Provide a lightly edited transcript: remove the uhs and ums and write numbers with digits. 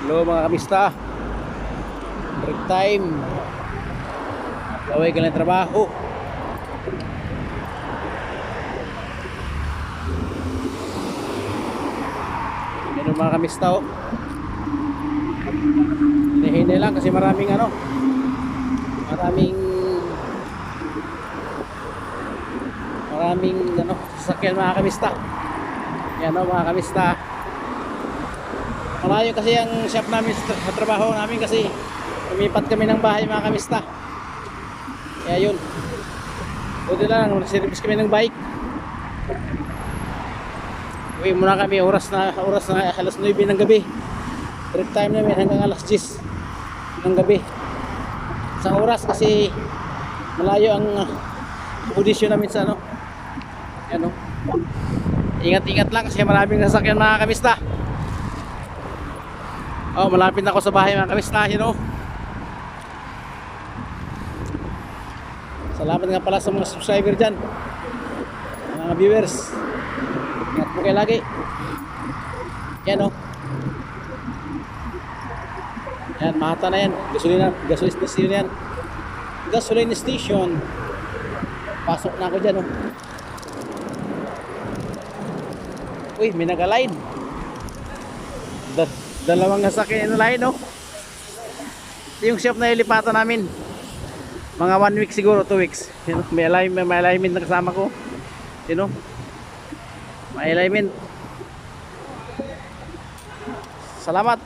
Hello mga kamista. Break time. Gawin ka ng trabaho. Yan mga kamista oh. Hinahinay lang kasi maraming sasakyan mga kamista. Yan oh mga kamista. Malayo kasi ang shop namin sa trabaho namin kasi lumipat kami ng bahay mga kamista. Kaya yun. Buti lang, service kami ng bike. Uwi muna kami oras na alas 9 ng gabi. Break time namin hanggang alas 10 ng gabi. Isang oras kasi malayo ang posisyon namin sa Yan oh. Ingat-ingat lang kasi maraming sasakyan mga kamista. Oh, malapit na ako sa bahay mga kamista, you know. Salamat nga pala sa mga subscriber dyan, mga viewers. Ingat po kayo lagi. Yan oh. Yan, mahata na yan. Gasoline station yan. Gasoline station. Pasok na ako dyan oh. Uy, may nag-align. Dalawang nasakyan na line no. Yung shop na ilipatan namin mga 1 week siguro, 2 weeks. You know, may alignment na kasama ko. You know, may alignment. Salamat.